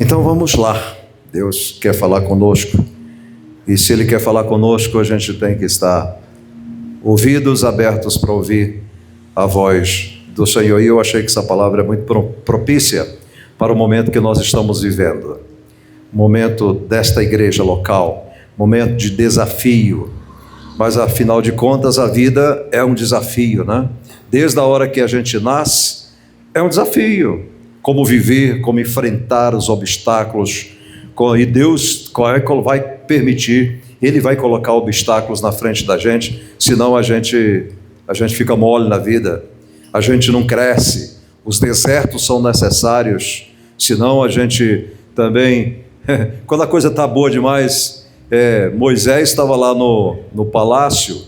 Então vamos lá, Deus quer falar conosco, e se Ele quer falar conosco, a gente tem que estar ouvidos abertos para ouvir a voz do Senhor. E eu achei que essa palavra é muito propícia para o momento que nós estamos vivendo, momento desta igreja local, momento de desafio, mas afinal de contas a vida é um desafio, né? Desde a hora que a gente nasce, é um desafio, como viver, como enfrentar os obstáculos, e Deus vai permitir, Ele vai colocar obstáculos na frente da gente, senão a gente fica mole na vida, a gente não cresce. Os desertos são necessários, senão a gente também, quando a coisa está boa demais, Moisés estava lá no palácio,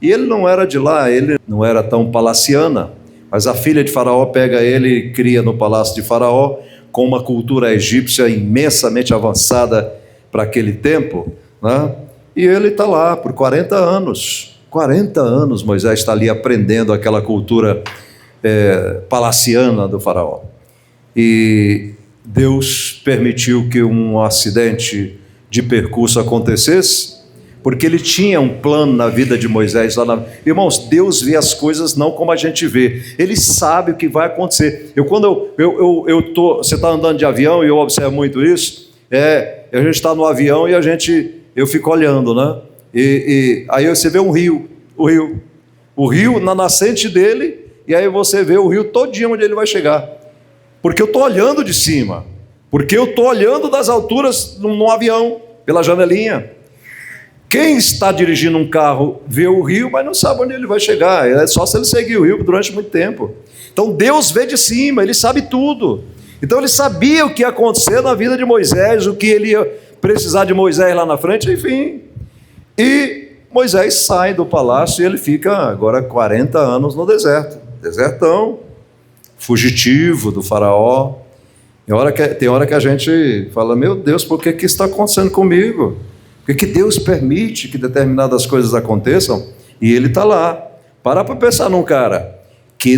e ele não era de lá, ele não era tão palaciana, mas a filha de Faraó pega ele e cria no palácio de Faraó, com uma cultura egípcia imensamente avançada para aquele tempo, né? E ele está lá por 40 anos. 40 anos Moisés está ali aprendendo aquela cultura palaciana do Faraó. E Deus permitiu que um acidente de percurso acontecesse, porque Ele tinha um plano na vida de Moisés. Irmãos, Deus vê as coisas não como a gente vê, Ele sabe o que vai acontecer. Você está andando de avião, e eu observo muito isso, a gente está no avião e eu fico olhando, né? E aí você vê o rio na nascente dele, e aí você vê o rio todinho onde ele vai chegar, porque eu estou olhando de cima, porque eu estou olhando das alturas no avião, pela janelinha. Quem está dirigindo um carro vê o rio, mas não sabe onde ele vai chegar, é só se ele seguir o rio durante muito tempo. Então Deus vê de cima, Ele sabe tudo. Então Ele sabia o que ia acontecer na vida de Moisés, o que ele ia precisar de Moisés lá na frente, enfim. E Moisés sai do palácio e ele fica agora 40 anos no deserto, desertão, fugitivo do Faraó. Tem hora que a gente fala: meu Deus, por que está acontecendo comigo? Por que Deus permite que determinadas coisas aconteçam? E ele está lá. Para pensar num cara que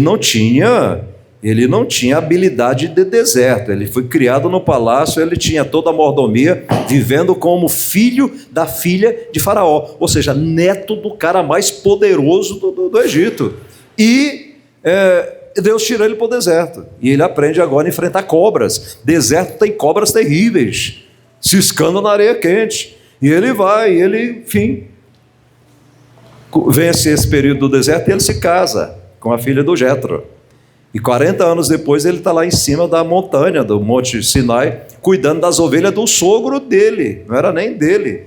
ele não tinha habilidade de deserto, ele foi criado no palácio, ele tinha toda a mordomia, vivendo como filho da filha de Faraó, ou seja, neto do cara mais poderoso do Egito. E Deus tira ele para o deserto, e ele aprende agora a enfrentar cobras. Deserto tem cobras terríveis, ciscando na areia quente, e ele vai, enfim, vence esse período do deserto e ele se casa com a filha do Jetro. E 40 anos depois ele está lá em cima da montanha, do Monte Sinai, cuidando das ovelhas do sogro dele, não era nem dele.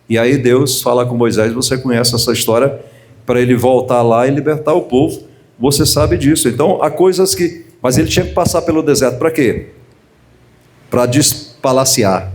E aí Deus fala com Moisés, você conhece essa história, para ele voltar lá e libertar o povo, você sabe disso. Então há coisas que... Mas ele tinha que passar pelo deserto, para quê? Para despalaciar,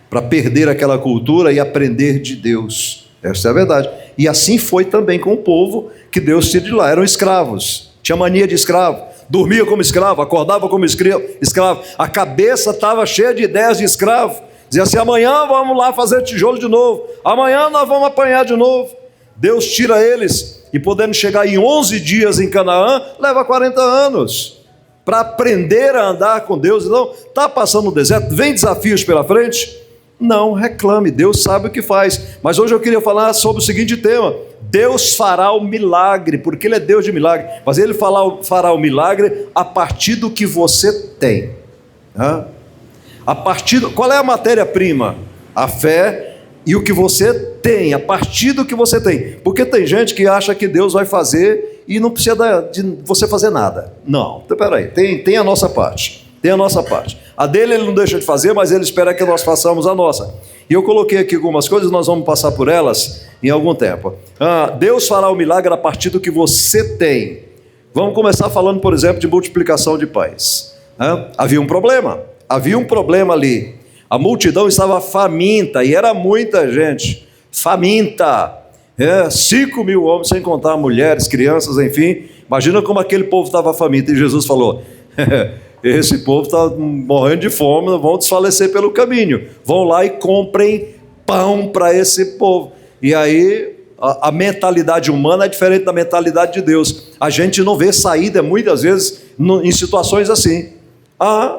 para perder aquela cultura e aprender de Deus. Essa é a verdade. E assim foi também com o povo que Deus tira de lá. Eram escravos, tinha mania de escravo, dormia como escravo, acordava como escravo, a cabeça estava cheia de ideias de escravo, dizia assim: amanhã vamos lá fazer tijolo de novo, amanhã nós vamos apanhar de novo. Deus tira eles, e podendo chegar em 11 dias em Canaã, leva 40 anos, para aprender a andar com Deus. Então, está passando no deserto, vem desafios pela frente, não reclame, Deus sabe o que faz. Mas hoje eu queria falar sobre o seguinte tema: Deus fará o milagre, porque Ele é Deus de milagre, mas Ele fará o milagre a partir do que você tem. Qual é a matéria-prima? A fé e o que você tem, a partir do que você tem. Porque tem gente que acha que Deus vai fazer e não precisa de você fazer nada. Não, então peraí, tem a nossa parte. Tem a nossa parte. A dele Ele não deixa de fazer, mas Ele espera que nós façamos a nossa. E eu coloquei aqui algumas coisas, nós vamos passar por elas em algum tempo. Deus fará o milagre a partir do que você tem. Vamos começar falando, por exemplo, de multiplicação de pães. Havia um problema ali. A multidão estava faminta, e era muita gente, faminta. 5.000 homens, sem contar mulheres, crianças, enfim. Imagina como aquele povo estava faminto. E Jesus falou: esse povo está morrendo de fome, vão desfalecer pelo caminho, vão lá e comprem pão para esse povo. E aí a mentalidade humana é diferente da mentalidade de Deus. A gente não vê saída muitas vezes em situações assim.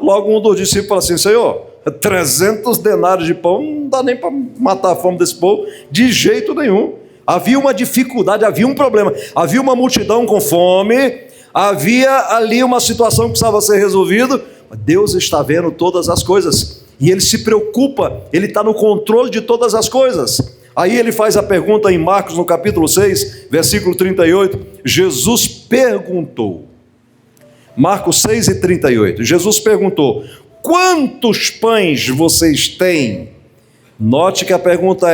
Logo um dos discípulos fala assim: Senhor, 300 denários de pão, não dá nem para matar a fome desse povo, de jeito nenhum. Havia uma dificuldade, havia um problema, havia uma multidão com fome, havia ali uma situação que precisava ser resolvida. Deus está vendo todas as coisas, e Ele se preocupa, Ele está no controle de todas as coisas. Aí Ele faz a pergunta em Marcos, no capítulo 6, versículo 38, Jesus perguntou, Marcos 6:38, Jesus perguntou, quantos pães vocês têm? Note que a pergunta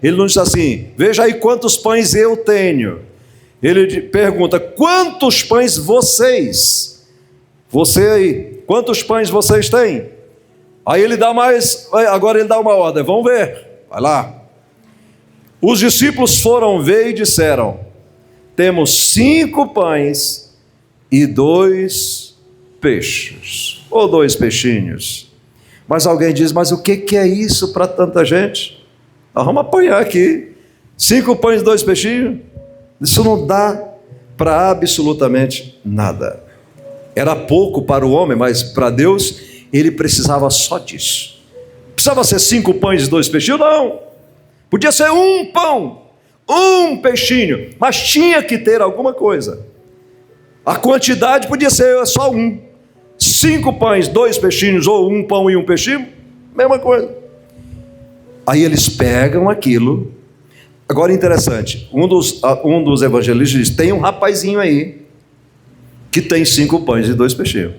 ele não diz assim, veja aí quantos pães eu tenho. Ele pergunta, quantos pães vocês? Você aí, quantos pães vocês têm? Aí ele dá agora ele dá uma ordem, vamos ver, vai lá. Os discípulos foram ver e disseram, temos 5 pães e 2 peixes, ou 2 peixinhos. Mas alguém diz, mas o que é isso para tanta gente? Vamos apanhar aqui, 5 pães e 2 peixinhos, isso não dá para absolutamente nada. Era pouco para o homem, mas para Deus, Ele precisava só disso. Precisava ser 5 pães e 2 peixinhos? Não, podia ser 1 pão, 1 peixinho, mas tinha que ter alguma coisa. A quantidade podia ser só 1, 5 pães, 2 peixinhos, ou 1 pão e 1 peixinho, mesma coisa. Aí eles pegam aquilo. Agora interessante, um dos evangelistas diz, tem um rapazinho aí, que tem 5 pães e 2 peixinhos,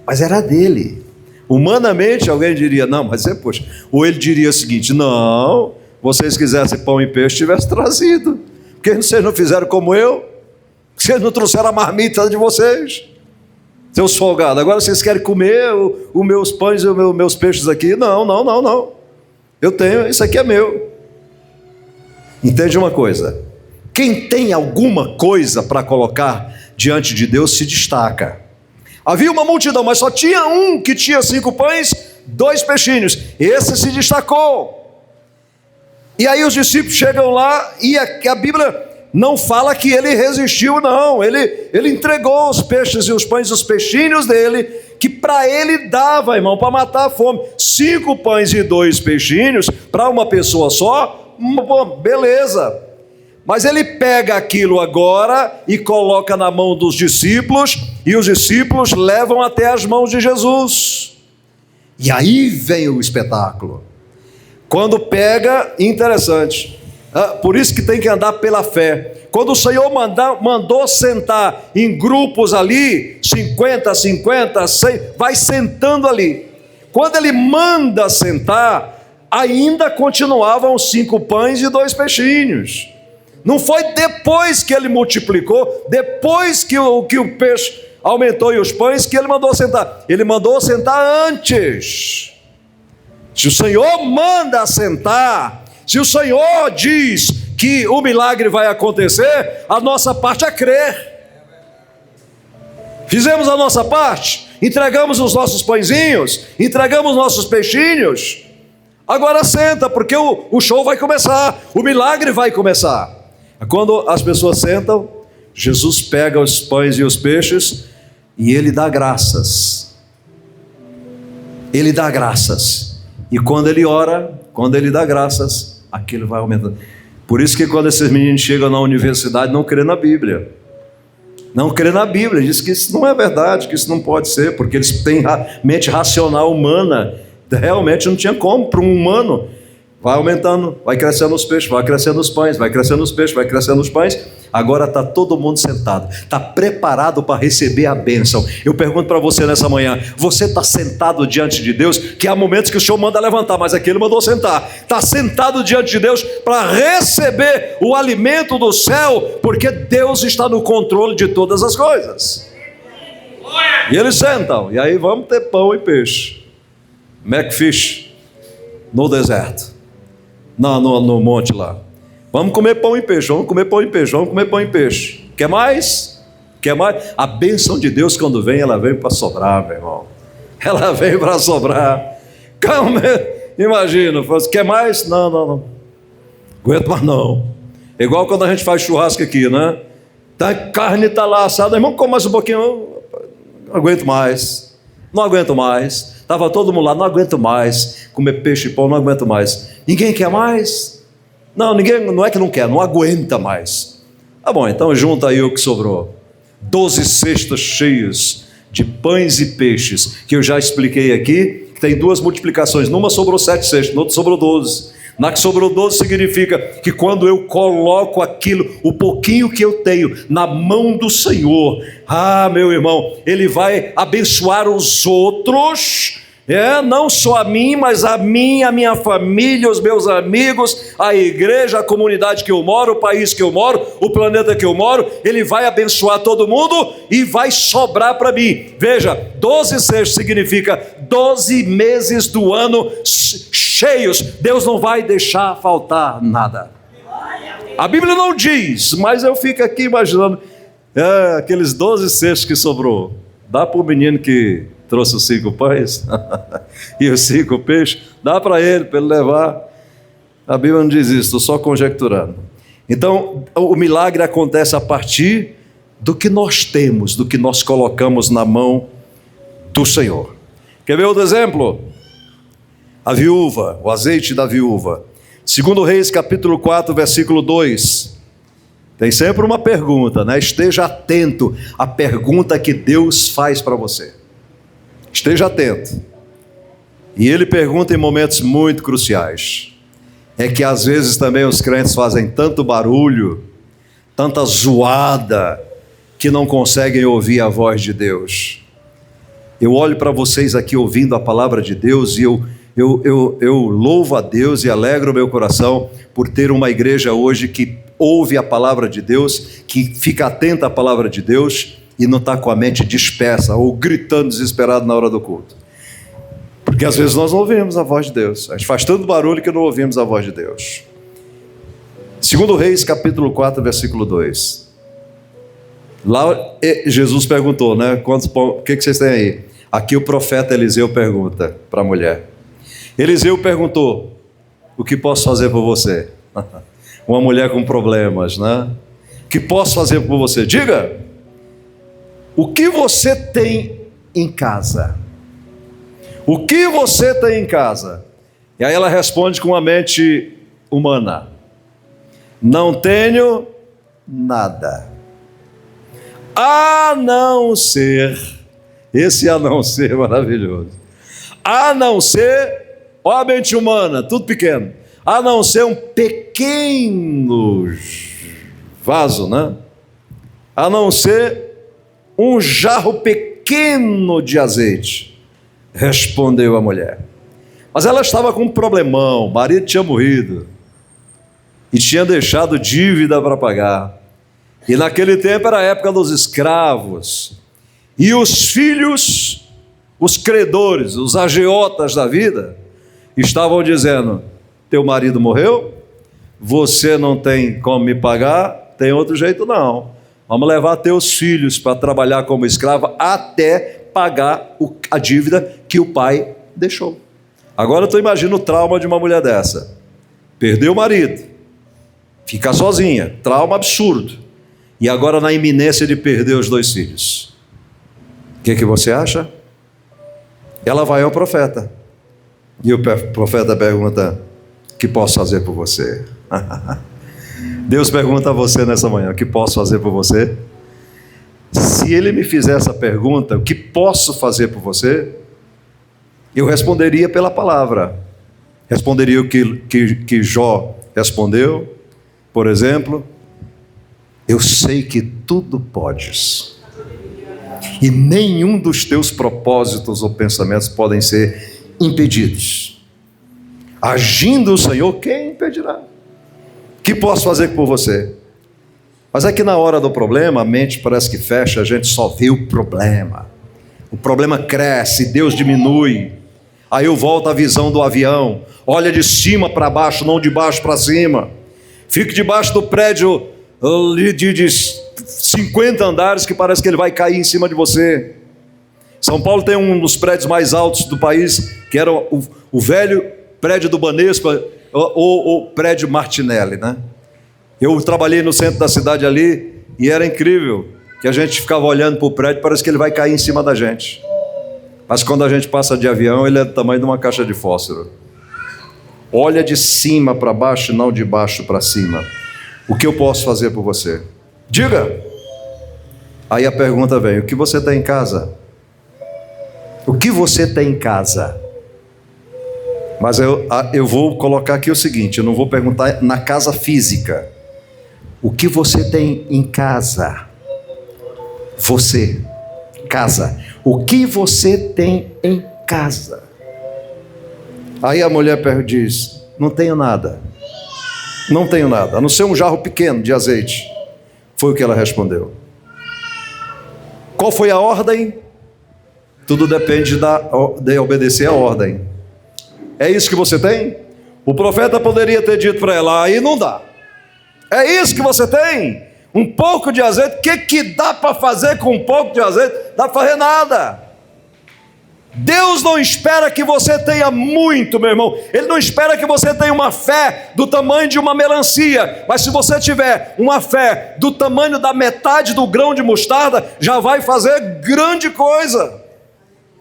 mas era dele. Humanamente alguém diria, não, mas poxa, ou ele diria o seguinte, não, vocês quisessem pão e peixe, tivesse trazido, porque vocês não fizeram como eu, vocês não trouxeram a marmita de vocês, seus folgados, agora vocês querem comer os meus pães e os meus peixes aqui? Não, eu tenho, isso aqui é meu. Entende uma coisa? Quem tem alguma coisa para colocar diante de Deus se destaca. Havia uma multidão, mas só tinha um que tinha 5 pães, 2 peixinhos. Esse se destacou. E aí os discípulos chegam lá e a Bíblia não fala que ele resistiu, não. Ele entregou os peixes e os pães, os peixinhos dele, que para ele dava, irmão, para matar a fome. 5 pães e 2 peixinhos para uma pessoa só, beleza. Mas ele pega aquilo agora e coloca na mão dos discípulos, e os discípulos levam até as mãos de Jesus. E aí vem o espetáculo. Quando pega, interessante, por isso que tem que andar pela fé. Quando o Senhor mandou sentar em grupos ali, 50, 100, vai sentando ali. Quando ele manda sentar, ainda continuavam 5 pães e 2 peixinhos. Não foi depois que ele multiplicou, depois que o peixe aumentou e os pães, que ele mandou sentar. Ele mandou sentar antes. Se o Senhor manda sentar, se o Senhor diz que o milagre vai acontecer, a nossa parte é crer. Fizemos a nossa parte, entregamos os nossos pãezinhos, entregamos nossos peixinhos. Agora senta, porque o show vai começar, o milagre vai começar. Quando as pessoas sentam, Jesus pega os pães e os peixes e Ele dá graças. Ele dá graças. E quando Ele ora, quando Ele dá graças, aquilo vai aumentando. Por isso que quando esses meninos chegam na universidade, não crê na Bíblia. Não crê na Bíblia, diz que isso não é verdade, que isso não pode ser, porque eles têm mente racional humana. Realmente não tinha como para um humano. Vai aumentando, vai crescendo os peixes, vai crescendo os pães, vai crescendo os peixes, vai crescendo os pães. Agora está todo mundo sentado, está preparado para receber a bênção. Eu pergunto para você nessa manhã, você está sentado diante de Deus? Que há momentos que o Senhor manda levantar, mas aqui Ele mandou sentar. Está sentado diante de Deus para receber o alimento do céu, porque Deus está no controle de todas as coisas. E eles sentam, e aí vamos ter pão e peixe, Macfish, no deserto, no monte lá. Vamos comer pão e peixe, vamos comer pão e peixe, vamos comer pão e peixe. Quer mais? Quer mais? A bênção de Deus, quando vem, ela vem para sobrar, meu irmão. Ela vem para sobrar. Calma, imagina, quer mais? Não. Aguento mais não. Igual quando a gente faz churrasco aqui, né? A carne está lá assada, irmão, come mais um pouquinho. Não aguento mais. Não aguento mais. Estava todo mundo lá, não aguento mais. Comer peixe e pão, não aguento mais. Ninguém quer mais? Não, ninguém, não é que não quer, não aguenta mais. Tá bom, então junta aí o que sobrou. 12 cestos cheios de pães e peixes, que eu já expliquei aqui, que tem duas multiplicações. Numa sobrou 7 cestos, na outra sobrou 12. Na que sobrou 12 significa que quando eu coloco aquilo, o pouquinho que eu tenho, na mão do Senhor, meu irmão, Ele vai abençoar os outros, não só a mim, mas a minha família, os meus amigos, a igreja, a comunidade que eu moro, o país que eu moro, o planeta que eu moro. Ele vai abençoar todo mundo e vai sobrar para mim. Veja, 12 cestos significa 12 meses do ano cheios. Deus não vai deixar faltar nada. A Bíblia não diz, mas eu fico aqui imaginando, aqueles 12 cestos que sobrou, dá para o menino que trouxe os 5 pães e os 5 peixes, dá para ele levar. A Bíblia não diz isso, estou só conjecturando. Então, o milagre acontece a partir do que nós temos, do que nós colocamos na mão do Senhor. Quer ver outro exemplo? A viúva, o azeite da viúva. 2 Reis, capítulo 4, versículo 2. Tem sempre uma pergunta, né? Esteja atento à pergunta que Deus faz para você. Esteja atento. E Ele pergunta em momentos muito cruciais. É que às vezes também os crentes fazem tanto barulho, tanta zoada, que não conseguem ouvir a voz de Deus. Eu olho para vocês aqui ouvindo a palavra de Deus e eu louvo a Deus e alegro o meu coração por ter uma igreja hoje que ouve a palavra de Deus, que fica atenta à palavra de Deus e não está com a mente dispersa ou gritando desesperado na hora do culto. Porque às vezes nós não ouvimos a voz de Deus. A gente faz tanto barulho que não ouvimos a voz de Deus. 2 Reis, capítulo 4, versículo 2. Lá Jesus perguntou, né? O que vocês têm aí? Aqui o profeta Eliseu pergunta para a mulher. Eliseu perguntou: o que posso fazer por você? Uma mulher com problemas, né? O que posso fazer por você? Diga, o que você tem em casa? O que você tem em casa? E aí ela responde com uma mente humana: não tenho nada, a não ser, esse a não ser maravilhoso, a não ser, ó a mente humana, tudo pequeno, a não ser um pequeno vaso, né? A não ser um jarro pequeno de azeite, respondeu a mulher. Mas ela estava com um problemão, o marido tinha morrido e tinha deixado dívida para pagar. E naquele tempo era a época dos escravos. E os filhos, os credores, os agiotas da vida, estavam dizendo: teu marido morreu, você não tem como me pagar, tem outro jeito não. Vamos levar teus filhos para trabalhar como escravo até pagar a dívida que o pai deixou. Agora tu imagina o trauma de uma mulher dessa. Perdeu o marido, fica sozinha, trauma absurdo. E agora na iminência de perder os 2 filhos. O que você acha? Ela vai ao profeta. E o profeta pergunta: o que posso fazer por você? Deus pergunta a você nessa manhã: o que posso fazer por você? Se Ele me fizer essa pergunta, o que posso fazer por você? Eu responderia pela palavra. Responderia o que Jó respondeu, por exemplo: eu sei que tudo podes, e nenhum dos teus propósitos ou pensamentos podem ser impedidos. Agindo o Senhor, quem impedirá? O que posso fazer por você? Mas é que na hora do problema, a mente parece que fecha, a gente só vê o problema cresce, Deus diminui. Aí eu volto à visão do avião, olha de cima para baixo, não de baixo para cima. Fico debaixo do prédio de 50 andares que parece que ele vai cair em cima de você. São Paulo tem um dos prédios mais altos do país, que era o velho prédio do Banespa, ou prédio Martinelli, né? Eu trabalhei no centro da cidade ali e era incrível, que a gente ficava olhando para o prédio, parece que ele vai cair em cima da gente. Mas quando a gente passa de avião, ele é do tamanho de uma caixa de fósforo. Olha de cima para baixo, não de baixo para cima. O que eu posso fazer por você? Diga. Aí a pergunta vem: o que você tem em casa? O que você tem em casa? Mas eu vou colocar aqui o seguinte: eu não vou perguntar na casa física. O que você tem em casa? Você, casa. O que você tem em casa? Aí a mulher diz: não tenho nada. Não tenho nada, a não ser um jarro pequeno de azeite. Foi o que ela respondeu. Qual foi a ordem? Tudo depende de obedecer a ordem. É isso que você tem? O profeta poderia ter dito para ela: aí não dá. É isso que você tem? Um pouco de azeite? O que dá para fazer com um pouco de azeite? Não dá para fazer nada. Deus não espera que você tenha muito, meu irmão. Ele não espera que você tenha uma fé do tamanho de uma melancia. Mas se você tiver uma fé do tamanho da metade do grão de mostarda, já vai fazer grande coisa.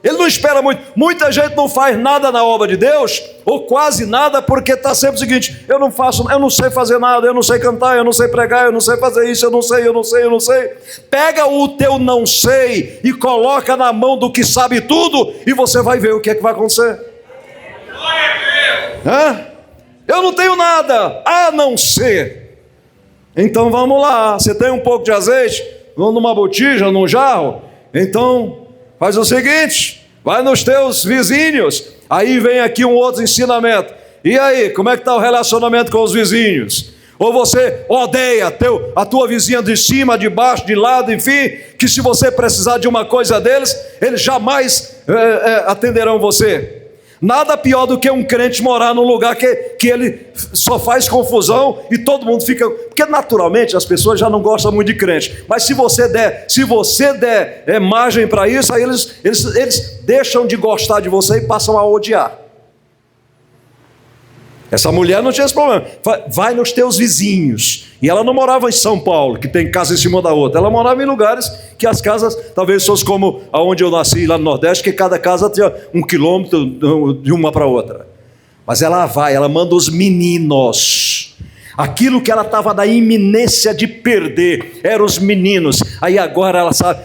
Ele não espera muito. Muita gente não faz nada na obra de Deus, ou quase nada, porque está sempre o seguinte: eu não sei fazer nada, eu não sei cantar, eu não sei pregar, eu não sei fazer isso, eu não sei. Pega o teu não sei e coloca na mão do que sabe tudo, e você vai ver o que é que vai acontecer. Eu não tenho nada a não ser. Então vamos lá, você tem um pouco de azeite, vamos numa botija, num jarro, então faz o seguinte: vai nos teus vizinhos. Aí vem aqui um outro ensinamento. E aí, como é que está o relacionamento com os vizinhos? Ou você odeia a tua vizinha de cima, de baixo, de lado, enfim, que se você precisar de uma coisa deles, eles jamais atenderão você. Nada pior do que um crente morar num lugar que ele só faz confusão e todo mundo fica... Porque naturalmente as pessoas já não gostam muito de crente. Mas se você der margem para isso, aí eles deixam de gostar de você e passam a odiar. Essa mulher não tinha esse problema. Vai nos teus vizinhos. E ela não morava em São Paulo, que tem casa em cima da outra. Ela morava em lugares que as casas talvez fossem como aonde eu nasci, lá no Nordeste, que cada casa tinha 1 quilômetro de uma para outra. Mas ela manda os meninos. Aquilo que ela estava na iminência de perder eram os meninos. Aí agora ela sabe,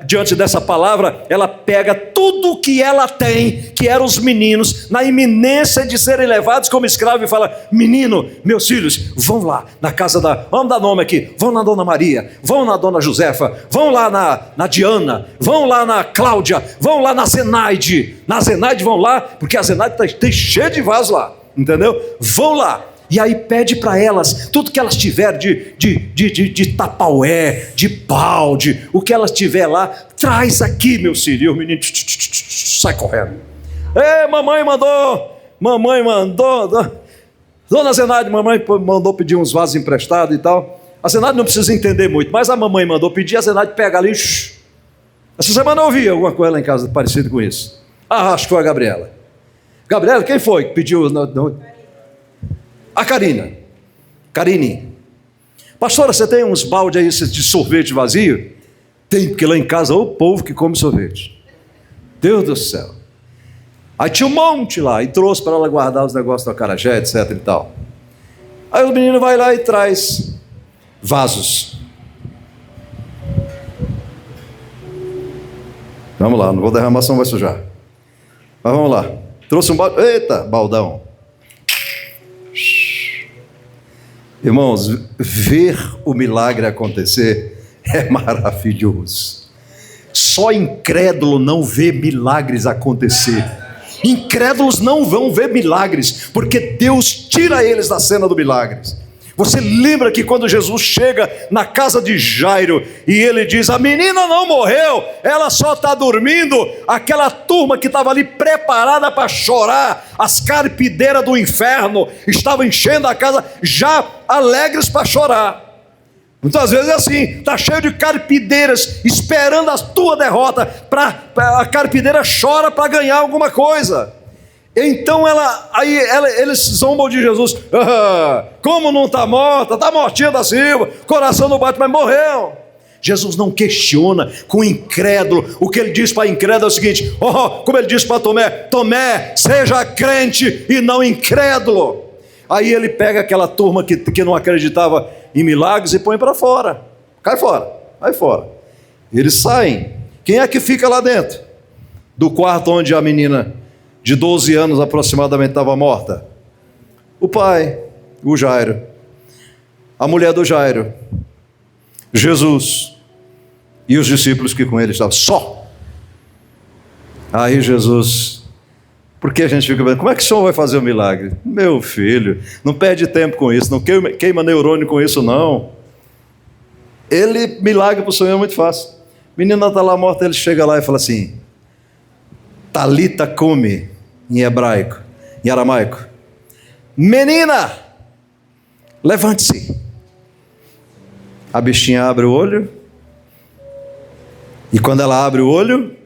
diante dessa palavra, ela pega tudo o que ela tem, que eram os meninos, na iminência de serem levados como escravo, e fala: menino, meus filhos, vão lá na casa vamos dar nome aqui, vão na Dona Maria, vão na Dona Josefa, vão lá na Diana, vão lá na Cláudia, vão lá na Zenaide. Na Zenaide vão lá, porque a Zenaide tem cheio de vaso lá, entendeu? Vão lá. E aí pede para elas, tudo que elas tiverem de tapaué, de balde, o que elas tiver lá, traz aqui, meu filho. E o menino sai correndo. Mamãe mandou, Dona Zenaide, mamãe mandou pedir uns vasos emprestados e tal. A Zenaide não precisa entender muito, mas a mamãe mandou pedir, a Zenaide pega ali. Essa semana eu ouvi alguma coisa lá em casa parecida com isso. Acho que foi a Gabriela. Gabriela, quem foi que pediu? A Karine. Pastora, você tem uns balde aí de sorvete vazio? Tem, porque lá em casa é o povo que come sorvete. Deus do céu. Aí tinha um monte lá, e trouxe para ela guardar os negócios do acarajé, etc e tal. Aí o menino vai lá e traz vasos. Vamos lá, não vou derramar, senão vai sujar. Mas vamos lá. Trouxe um balde, eita, baldão. Irmãos, ver o milagre acontecer é maravilhoso. Só incrédulo não vê milagres acontecer. Incrédulos não vão ver milagres, porque Deus tira eles da cena do milagre. Você lembra que quando Jesus chega na casa de Jairo e ele diz: a menina não morreu, ela só está dormindo. Aquela turma que estava ali preparada para chorar, as carpideiras do inferno, estavam enchendo a casa, já alegres para chorar. Muitas vezes é assim, está cheio de carpideiras esperando a tua derrota, a carpideira chora para ganhar alguma coisa. Então eles zombam de Jesus: como não está morta? Está mortinha da Silva, coração não bate, mas morreu. Jesus não questiona com o incrédulo. O que ele diz para o incrédulo é o seguinte: como ele disse para Tomé: Tomé, seja crente e não incrédulo. Aí ele pega aquela turma que não acreditava em milagres e põe para fora. Cai fora, vai fora. Eles saem. Quem é que fica lá dentro do quarto onde a menina de 12 anos aproximadamente estava morta? O pai, o Jairo, a mulher do Jairo, Jesus e os discípulos que com ele estavam, só. Aí Jesus, porque a gente fica pensando, como é que o senhor vai fazer o milagre? Meu filho, não perde tempo com isso, não queima neurônio com isso não. Milagre para o senhor é muito fácil. A menina está lá morta, ele chega lá e fala assim: Talita cumi, em hebraico, em aramaico: menina, levante-se. A bichinha abre o olho, e quando ela abre o olho,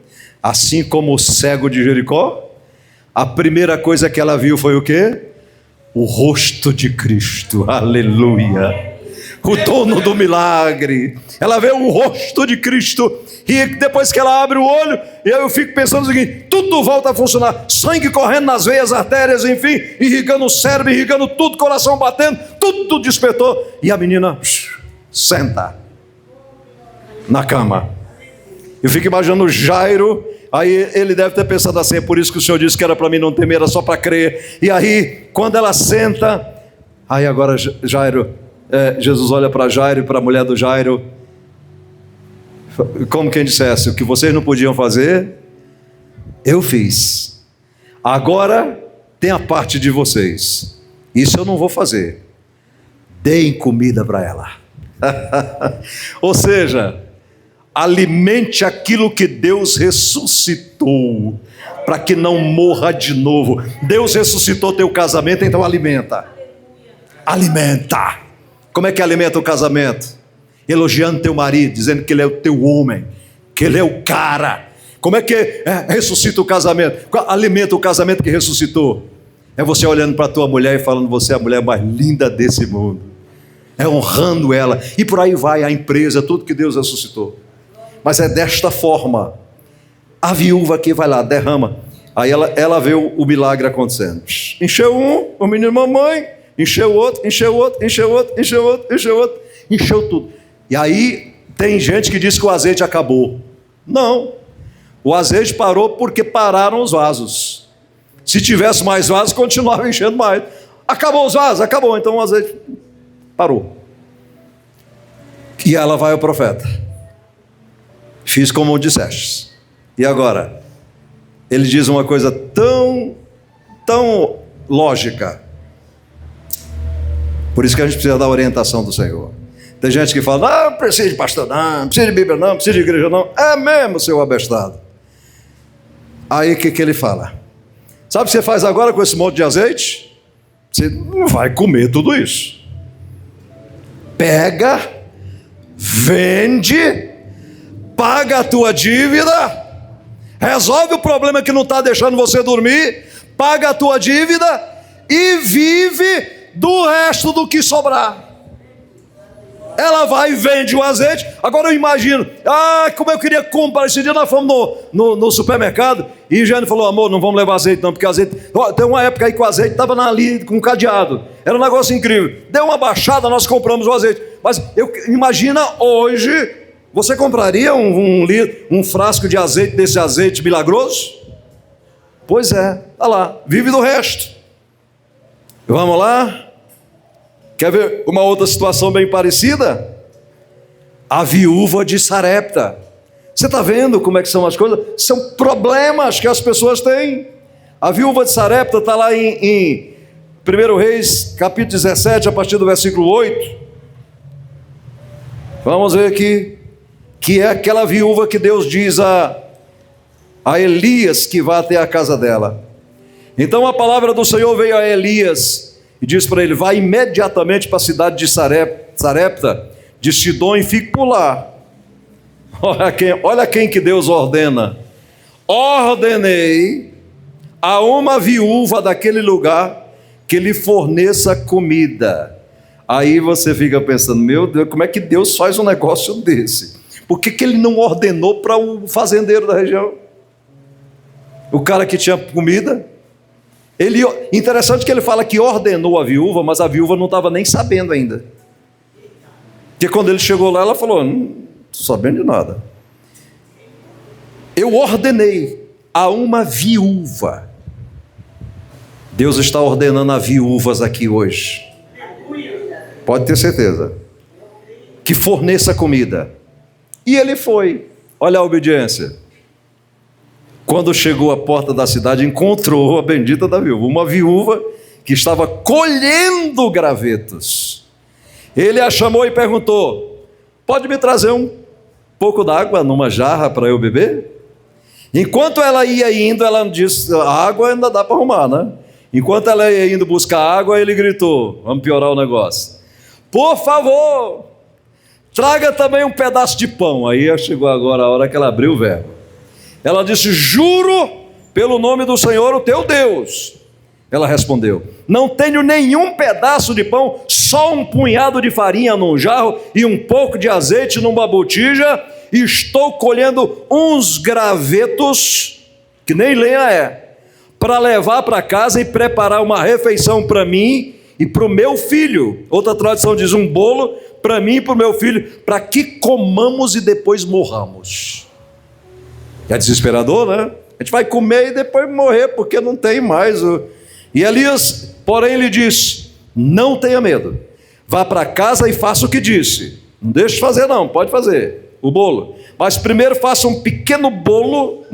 assim como o cego de Jericó, a primeira coisa que ela viu foi o quê? O rosto de Cristo. Aleluia! O dono do milagre. Ela vê o rosto de Cristo, e depois que ela abre o olho, eu fico pensando o seguinte: tudo volta a funcionar, sangue correndo nas veias, artérias, enfim, irrigando o cérebro, irrigando tudo, coração batendo, tudo despertou, e a menina senta na cama. Eu fico imaginando o Jairo. Aí ele deve ter pensado assim: é por isso que o Senhor disse que era para mim não temer, era só para crer. E aí, quando ela senta, aí agora Jesus olha para Jairo e para a mulher do Jairo, como quem dissesse: o que vocês não podiam fazer, eu fiz. Agora tem a parte de vocês. Isso eu não vou fazer. Deem comida para ela. Ou seja, alimente aquilo que Deus ressuscitou, para que não morra de novo. Deus ressuscitou teu casamento, então alimenta. Alimenta. Como é que alimenta o casamento? Elogiando teu marido, dizendo que ele é o teu homem, que ele é o cara. Como é que ressuscita o casamento? Alimenta o casamento que ressuscitou. É você olhando para a tua mulher e falando: você é a mulher mais linda desse mundo. É honrando ela. E por aí vai a empresa, tudo que Deus ressuscitou. Mas é desta forma. A viúva que vai lá, derrama. Aí ela vê o milagre acontecendo. Encheu o menino, mamãe. Encheu o outro, encheu o outro, encheu o outro, encheu o outro, encheu o outro. Encheu tudo. E aí tem gente que diz que o azeite acabou. Não. O azeite parou porque pararam os vasos. Se tivesse mais vasos, continuava enchendo mais. Acabou os vasos? Acabou. Então o azeite parou. E ela vai ao profeta: fiz como disseste. E agora? Ele diz uma coisa tão lógica. Por isso que a gente precisa da orientação do Senhor. Tem gente que fala: não precisa de pastor não precisa de Bíblia não precisa de igreja não. É mesmo, seu abestado. Aí o que ele fala? Sabe o que você faz agora com esse monte de azeite? Você não vai comer tudo isso. Pega, vende, paga a tua dívida, resolve o problema que não está deixando você dormir, paga a tua dívida e vive do resto do que sobrar. Ela vai e vende o azeite. Agora eu imagino: como eu queria comprar. Esse dia nós fomos no supermercado e Jane falou: amor, não vamos levar azeite não, porque azeite... tem uma época aí que o azeite estava ali com cadeado, era um negócio incrível. Deu uma baixada, nós compramos o azeite. Mas imagina hoje, você compraria um frasco de azeite, desse azeite milagroso? Pois é, olha lá, vive do resto. Vamos lá? Quer ver uma outra situação bem parecida? A viúva de Sarepta. Você está vendo como é que são as coisas? São problemas que as pessoas têm. A viúva de Sarepta está lá em 1 Reis, capítulo 17, a partir do versículo 8. Vamos ver aqui. Que é aquela viúva que Deus diz a Elias que vai até a casa dela. Então a palavra do Senhor veio a Elias e diz para ele: vai imediatamente para a cidade de Sarepta, de Sidom, e fique por lá. Olha quem que Deus ordena: ordenei a uma viúva daquele lugar que lhe forneça comida. Aí você fica pensando: meu Deus, como é que Deus faz um negócio desse? Por que ele não ordenou para o fazendeiro da região? O cara que tinha comida. Interessante que ele fala que ordenou a viúva, mas a viúva não estava nem sabendo ainda. Porque quando ele chegou lá, ela falou: não estou sabendo de nada. Eu ordenei a uma viúva. Deus está ordenando a viúvas aqui hoje. Pode ter certeza. Que forneça comida. E ele foi. Olha a obediência. Quando chegou à porta da cidade, encontrou a bendita da viúva. Uma viúva que estava colhendo gravetos. Ele a chamou e perguntou: pode me trazer um pouco d'água numa jarra para eu beber? Enquanto ela ia indo, ela disse: a água ainda dá para arrumar, né? Enquanto ela ia indo buscar água, ele gritou: vamos piorar o negócio. Por favor, traga também um pedaço de pão. Aí chegou agora a hora que ela abriu o verbo. Ela disse: juro pelo nome do Senhor, o teu Deus. Ela respondeu: não tenho nenhum pedaço de pão, só um punhado de farinha num jarro e um pouco de azeite numa botija, e estou colhendo uns gravetos, que nem lenha é, para levar para casa e preparar uma refeição para mim e para o meu filho. Outra tradição diz um bolo para mim e para o meu filho, para que comamos e depois morramos. É desesperador, né? A gente vai comer e depois morrer, porque não tem mais. E Elias, porém, lhe disse: não tenha medo, vá para casa e faça o que disse. Não deixe de fazer não, pode fazer o bolo. Mas primeiro faça um pequeno bolo,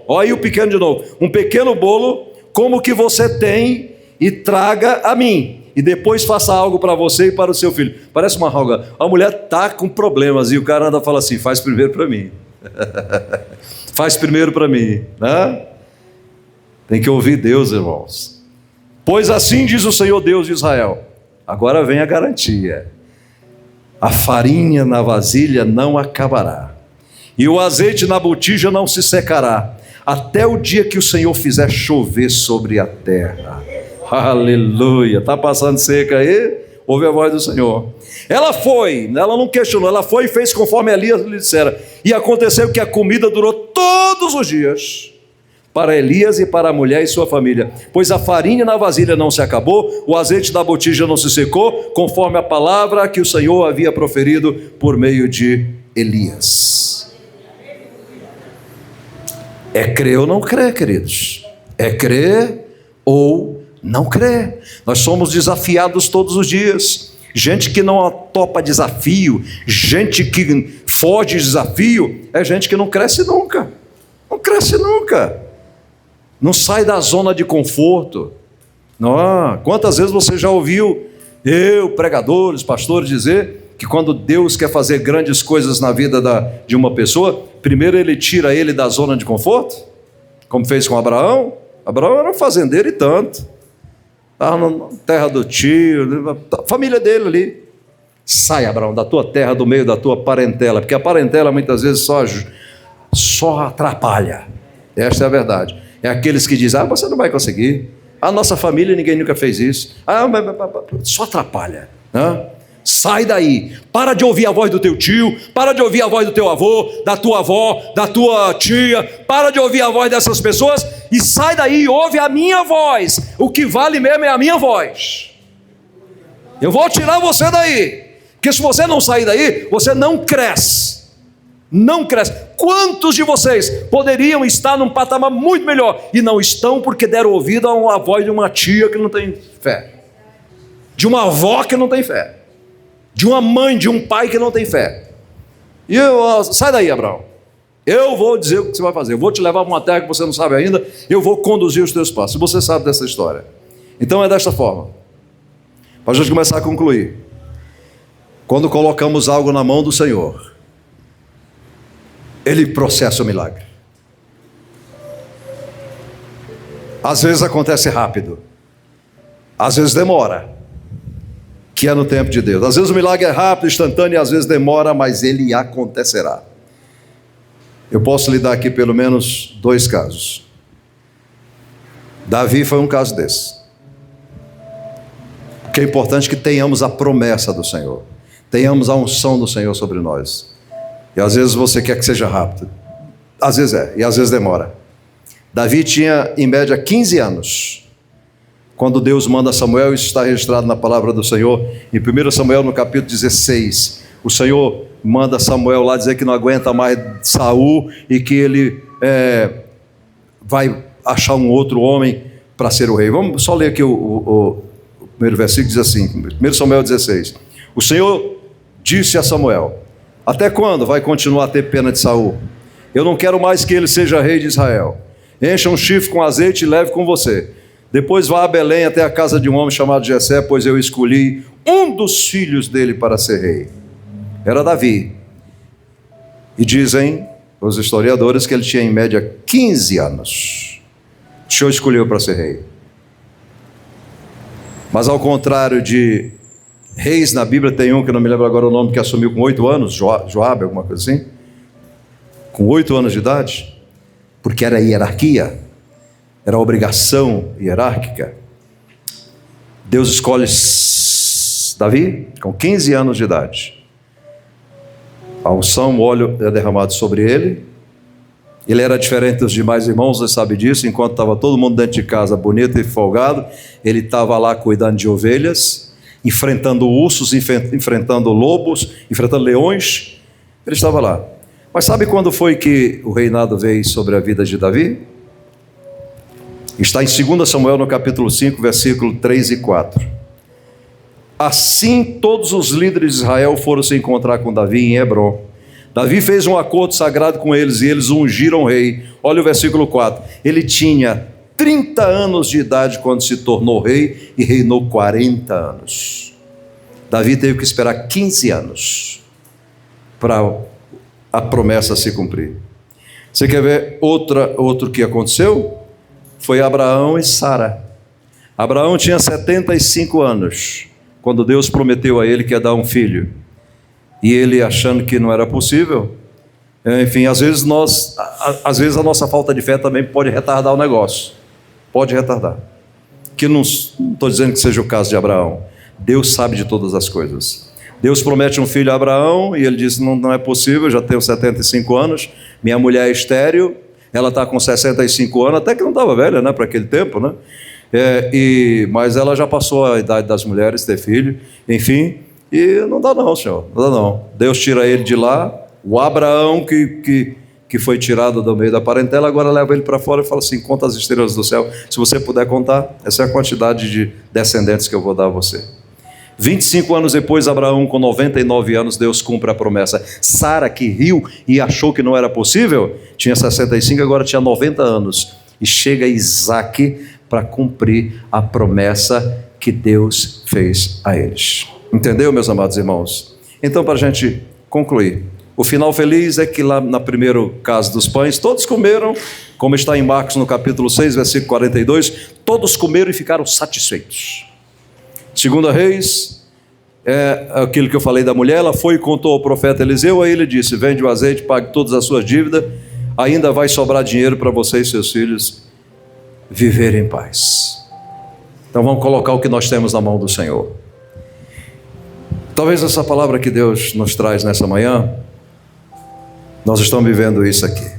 olha aí o pequeno de novo, um pequeno bolo, como o que você tem, e traga a mim. E depois faça algo para você e para o seu filho. Parece uma roga. A mulher está com problemas e o cara anda e fala assim: faz primeiro para mim. Faz primeiro para mim, né? Tem que ouvir Deus, irmãos. Pois assim diz o Senhor Deus de Israel. Agora vem a garantia: a farinha na vasilha não acabará, e o azeite na botija não se secará, até o dia que o Senhor fizer chover sobre a terra. Aleluia. Está passando seca aí? Ouve a voz do Senhor. Ela foi, ela não questionou, ela foi e fez conforme Elias lhe dissera. E aconteceu que a comida durou todos os dias para Elias e para a mulher e sua família, pois a farinha na vasilha não se acabou, o azeite da botija não se secou, conforme a palavra que o Senhor havia proferido por meio de Elias. É crer ou não crer, queridos? É crer ou não crer. Nós somos desafiados todos os dias. Gente que não topa desafio, gente que foge de desafio, é gente que não cresce nunca. Não cresce nunca. Não sai da zona de conforto. Não. Quantas vezes você já ouviu pregadores, pastores dizer que quando Deus quer fazer grandes coisas na vida de uma pessoa, primeiro ele tira ele da zona de conforto, como fez com Abraão. Abraão era um fazendeiro e tanto, estava na terra do tio, a família dele ali. Sai, Abraão, da tua terra, do meio da tua parentela, porque a parentela muitas vezes só atrapalha. Esta é a verdade. É aqueles que dizem: você não vai conseguir, a nossa família ninguém nunca fez isso, só atrapalha, né? Sai daí, para de ouvir a voz do teu tio, para de ouvir a voz do teu avô, da tua avó, da tua tia, para de ouvir a voz dessas pessoas e sai daí e ouve a minha voz. O que vale mesmo é a minha voz. Eu vou tirar você daí, porque se você não sair daí, você não cresce. Não cresce. Quantos de vocês poderiam estar num patamar muito melhor e não estão porque deram ouvido a voz de uma tia que não tem fé, de uma avó que não tem fé, de uma mãe, de um pai que não tem fé? Sai daí, Abraão, eu vou dizer o que você vai fazer, eu vou te levar para uma terra que você não sabe ainda, eu vou conduzir os teus passos. Você sabe dessa história. Então é desta forma, para a gente começar a concluir. Quando colocamos algo na mão do Senhor, Ele processa o milagre. Às vezes acontece rápido, às vezes demora, que é no tempo de Deus. Às vezes o milagre é rápido, instantâneo, e às vezes demora, mas ele acontecerá. Eu posso lhe dar aqui pelo menos 2 casos. Davi foi um caso desse. Porque é importante que tenhamos a promessa do Senhor, tenhamos a unção do Senhor sobre nós. E às vezes você quer que seja rápido. Às vezes é, e às vezes demora. Davi tinha, em média, 15 anos, quando Deus manda Samuel. Isso está registrado na palavra do Senhor, em 1 Samuel, no capítulo 16. O Senhor manda Samuel lá dizer que não aguenta mais Saul e que ele vai achar um outro homem para ser o rei. Vamos só ler aqui o primeiro versículo, diz assim, 1 Samuel 16. O Senhor disse a Samuel: até quando vai continuar a ter pena de Saul? Eu não quero mais que ele seja rei de Israel. Encha um chifre com azeite e leve com você. Depois vá a Belém até a casa de um homem chamado Jessé, pois eu escolhi um dos filhos dele para ser rei. Era Davi. E dizem os historiadores que ele tinha em média 15 anos. O Senhor escolheu para ser rei. Mas ao contrário de reis na Bíblia, tem um que não me lembro agora o nome, que assumiu com 8 anos, Joabe, alguma coisa assim, com 8 anos de idade, porque era hierarquia, era obrigação hierárquica. Deus escolhe Davi com 15 anos de idade. A unção, o óleo é derramado sobre ele. Ele era diferente dos demais irmãos, você sabe disso. Enquanto estava todo mundo dentro de casa, bonito e folgado, ele estava lá cuidando de ovelhas, enfrentando ursos, enfrentando lobos, enfrentando leões. Ele estava lá. Mas sabe quando foi que o reinado veio sobre a vida de Davi? Está em 2 Samuel, no capítulo 5, versículo 3 e 4. Assim todos os líderes de Israel foram se encontrar com Davi em Hebrom. Davi fez um acordo sagrado com eles e eles ungiram o rei. Olha o versículo 4. Ele tinha 30 anos de idade quando se tornou rei e reinou 40 anos. Davi teve que esperar 15 anos para a promessa se cumprir. Você quer ver outro que aconteceu? Foi Abraão e Sara. Abraão tinha 75 anos quando Deus prometeu a ele que ia dar um filho. E ele achando que não era possível. Enfim, às vezes a nossa falta de fé também pode retardar o negócio. Pode retardar. Que não estou dizendo que seja o caso de Abraão. Deus sabe de todas as coisas. Deus promete um filho a Abraão e ele diz: não é possível, eu já tenho 75 anos, minha mulher é estéril, ela está com 65 anos, até que não estava velha, né, para aquele tempo, né? Mas ela já passou a idade das mulheres ter filho, enfim, e não dá não, Senhor, não dá não. Deus tira ele de lá, o Abraão que foi tirado do meio da parentela, agora leva ele para fora e fala assim: conta as estrelas do céu, se você puder contar, essa é a quantidade de descendentes que eu vou dar a você. 25 anos depois, Abraão com 99 anos, Deus cumpre a promessa. Sara, que riu e achou que não era possível, tinha 65, agora tinha 90 anos. E chega Isaac para cumprir a promessa que Deus fez a eles. Entendeu, meus amados irmãos? Então, para a gente concluir, o final feliz é que lá na primeiro caso dos pães, todos comeram, como está em Marcos no capítulo 6, versículo 42, todos comeram e ficaram satisfeitos. Segunda Reis, é aquilo que eu falei da mulher, ela foi e contou ao profeta Eliseu, aí ele disse: vende o azeite, pague todas as suas dívidas, ainda vai sobrar dinheiro para você e seus filhos viverem em paz. Então vamos colocar o que nós temos na mão do Senhor. Talvez essa palavra que Deus nos traz nessa manhã, nós estamos vivendo isso aqui.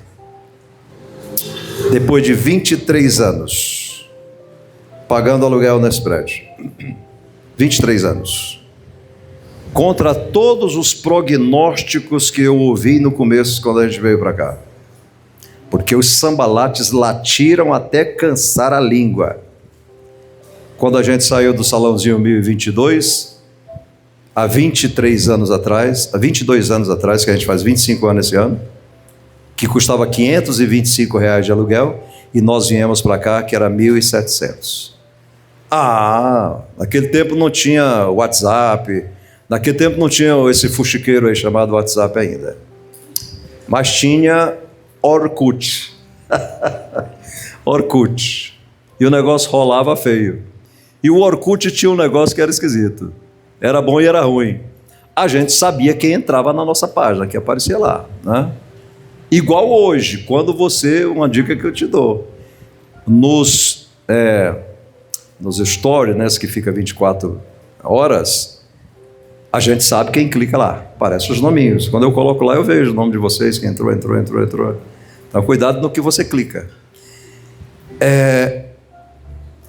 Depois de 23 anos, pagando aluguel nesse prédio. 23 anos. Contra todos os prognósticos que eu ouvi no começo, quando a gente veio para cá. Porque os sambalates latiram até cansar a língua. Quando a gente saiu do salãozinho 1022, há 22 anos atrás, que a gente faz 25 anos esse ano, que custava R$525 de aluguel, e nós viemos para cá que era 1.700. Naquele tempo não tinha WhatsApp, naquele tempo não tinha esse fuxiqueiro aí chamado WhatsApp ainda, mas tinha Orkut. Orkut. E o negócio rolava feio. E o Orkut tinha um negócio que era esquisito. Era bom e era ruim. A gente sabia quem entrava na nossa página, que aparecia lá, né? Igual hoje, quando uma dica que eu te dou, nos stories, né, que fica 24 horas, A gente sabe quem clica lá, aparece os nominhos. Quando eu coloco lá, eu vejo o nome de vocês, quem entrou. Então, cuidado no que você clica.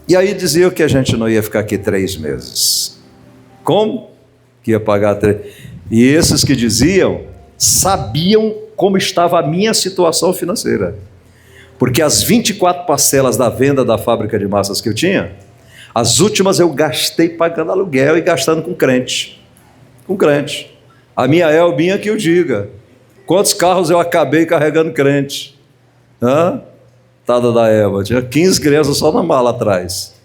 E aí dizia que a gente não ia ficar aqui 3 meses. Como? Que ia pagar 3. E esses que diziam, sabiam como estava a minha situação financeira. Porque as 24 parcelas da venda da fábrica de massas que eu tinha, as últimas eu gastei pagando aluguel e gastando com crente. Com crente. A minha Elbinha que eu diga. Quantos carros eu acabei carregando crente? Tada da Eva. Tinha 15 crianças só na mala atrás.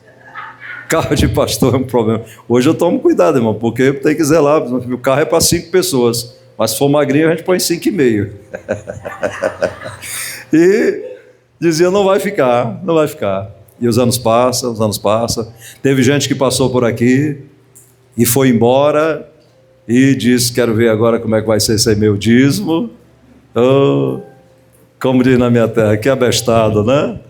Carro de pastor é um problema. Hoje eu tomo cuidado, irmão, porque tem que zelar. O carro é para 5 pessoas. Mas se for magrinho, a gente põe 5,5. E dizia, não vai ficar. E os anos passam. Teve gente que passou por aqui e foi embora e disse, quero ver agora como é que vai ser esse meu dízimo. Como diz na minha terra, que abestado, né?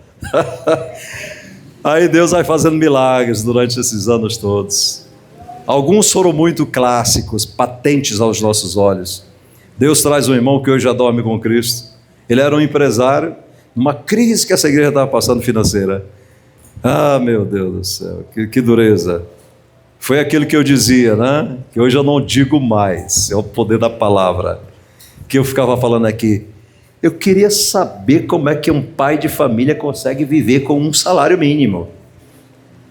Aí Deus vai fazendo milagres durante esses anos todos. Alguns foram muito clássicos, patentes aos nossos olhos. Deus traz um irmão que hoje já dorme com Cristo. Ele era um empresário, numa crise que essa igreja estava passando financeira. Meu Deus do céu, que dureza. Foi aquilo que eu dizia, né? Que hoje eu não digo mais, é o poder da palavra. Que eu ficava falando aqui. Eu queria saber como é que um pai de família consegue viver com um salário mínimo.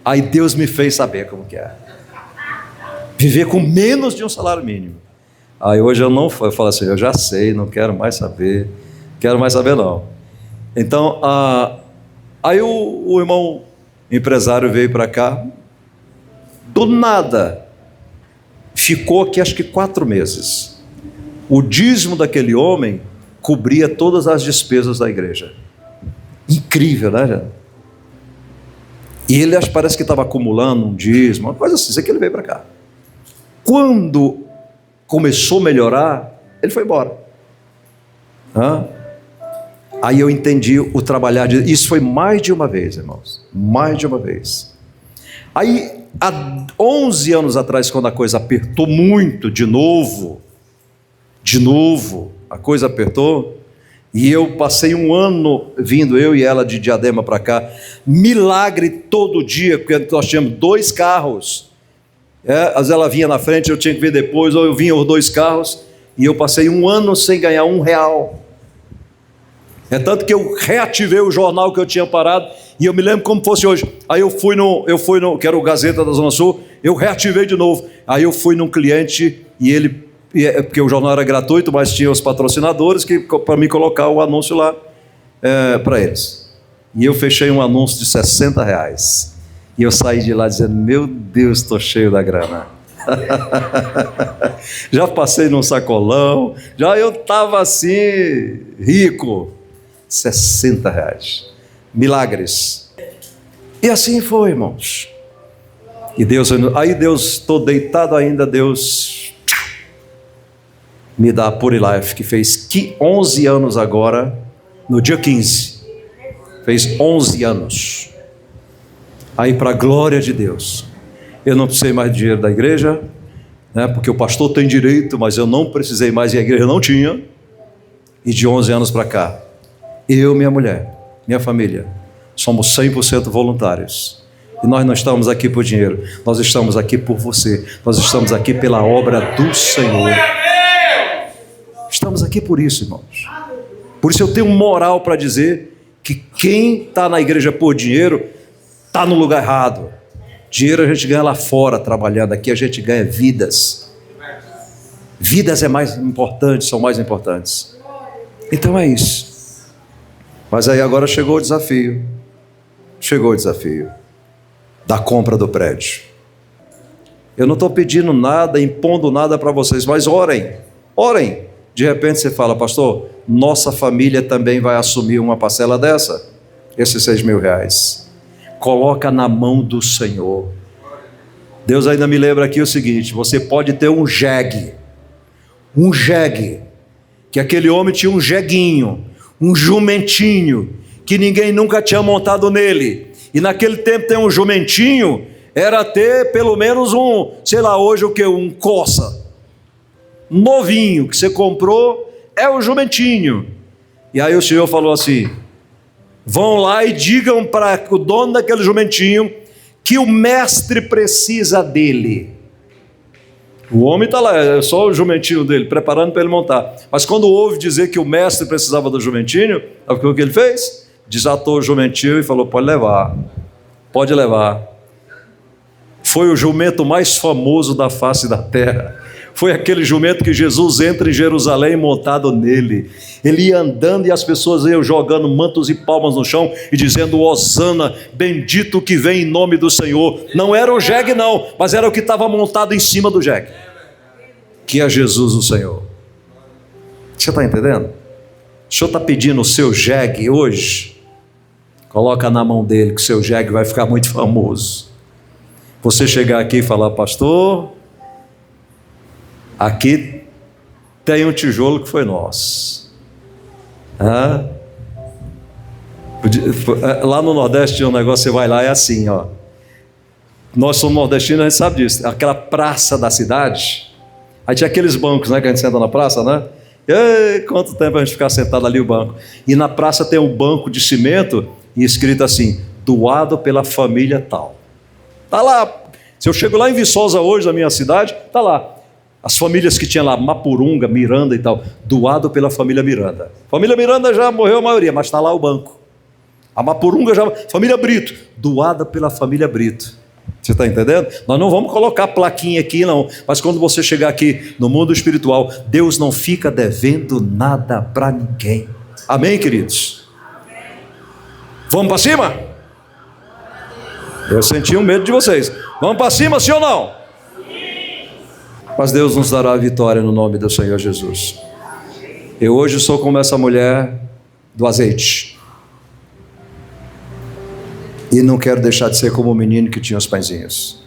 Aí Deus me fez saber como que é. Viver com menos de um salário mínimo. Aí hoje eu falo assim, eu já sei, não quero mais saber. Não. Então, aí o irmão empresário veio para cá, do nada, ficou aqui acho que 4 meses. O dízimo daquele homem cobria todas as despesas da igreja. Incrível, né, gente? E ele parece que estava acumulando um dízimo, uma coisa assim, isso aqui ele veio para cá. Quando começou a melhorar, ele foi embora. Aí eu entendi o trabalhar de... Isso foi mais de uma vez, irmãos. Mais de uma vez. Aí, há 11 anos atrás, quando a coisa apertou muito, de novo, a coisa apertou, e eu passei um ano vindo, eu e ela de Diadema para cá, milagre todo dia, porque nós tínhamos 2 carros, às vezes ela vinha na frente, eu tinha que vir depois, ou eu vinha os 2 carros, e eu passei um ano sem ganhar R$1. É tanto que eu reativei o jornal que eu tinha parado, e eu me lembro como fosse hoje. Aí eu fui no que era o Gazeta da Zona Sul, eu reativei de novo. Aí eu fui num cliente, porque o jornal era gratuito, mas tinha os patrocinadores para me colocar o anúncio lá para eles. E eu fechei um anúncio de R$60. E eu saí de lá dizendo, meu Deus, estou cheio da grana. Já passei num sacolão, já eu estava assim, rico. R$60. Milagres. E assim foi, irmãos. E Deus, aí Deus, estou deitado ainda, Deus me dá a Pure Life, que fez 11 anos agora, no dia 15. Fez 11 anos. Aí, para a glória de Deus, eu não precisei mais de dinheiro da igreja, né, porque o pastor tem direito, mas eu não precisei mais e a igreja não tinha. E de 11 anos para cá, eu, minha mulher, minha família, somos 100% voluntários. E nós não estamos aqui por dinheiro, nós estamos aqui por você, nós estamos aqui pela obra do Senhor. Estamos aqui por isso, irmãos. Por isso eu tenho moral para dizer que quem está na igreja por dinheiro está no lugar errado. Dinheiro a gente ganha lá fora trabalhando, aqui a gente ganha vidas. Vidas são mais importantes. Então é isso. Mas aí agora chegou o desafio da compra do prédio. Eu não estou pedindo nada, impondo nada para vocês, mas orem. De repente você fala, pastor, nossa família também vai assumir uma parcela dessa, esses R$6.000. Coloca na mão do Senhor. Deus ainda me lembra aqui o seguinte, você pode ter um jegue, que aquele homem tinha um jeguinho, um jumentinho, que ninguém nunca tinha montado nele, e naquele tempo ter um jumentinho, era ter pelo menos hoje um Corsa, novinho que você comprou é o jumentinho. E aí o Senhor falou assim: vão lá e digam para o dono daquele jumentinho que o mestre precisa dele. O homem está lá, é só o jumentinho dele, preparando para ele montar. Mas quando ouve dizer que o mestre precisava do jumentinho, sabe o que ele fez? Desatou o jumentinho e falou: pode levar, pode levar. Foi o jumento mais famoso da face da terra. Foi aquele jumento que Jesus entra em Jerusalém montado nele. Ele ia andando e as pessoas iam jogando mantos e palmas no chão e dizendo: Hosana, bendito que vem em nome do Senhor. Não era o jegue não, mas era o que estava montado em cima do jegue, que é Jesus o Senhor. Você está entendendo? O Senhor está pedindo o seu jegue hoje? Coloca na mão dele que o seu jegue vai ficar muito famoso. Você chegar aqui e falar: pastor, aqui tem um tijolo que foi nosso. Lá no Nordeste tinha um negócio, você vai lá, é assim, ó. Nós somos nordestinos, a gente sabe disso. Aquela praça da cidade, aí tinha aqueles bancos, né, que a gente senta na praça, né? E quanto tempo a gente ficar sentado ali o banco. E na praça tem um banco de cimento e escrito assim: doado pela família tal. Tá lá. Se eu chego lá em Viçosa hoje, na minha cidade, tá lá. As famílias que tinha lá, Mapurunga, Miranda e tal, doado pela família Miranda. Família Miranda já morreu a maioria, mas está lá o banco. A Mapurunga já, família Brito, doada pela família Brito. Você está entendendo? Nós não vamos colocar plaquinha aqui não, mas quando você chegar aqui no mundo espiritual, Deus não fica devendo nada para ninguém. Amém, queridos? Vamos para cima? Eu senti um medo de vocês. Vamos para cima, sim ou não? Mas Deus nos dará a vitória no nome do Senhor Jesus. Eu hoje sou como essa mulher do azeite. E não quero deixar de ser como o menino que tinha os pãezinhos.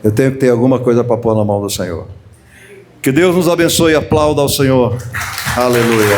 Eu tenho que ter alguma coisa para pôr na mão do Senhor. Que Deus nos abençoe e aplauda ao Senhor. Aleluia.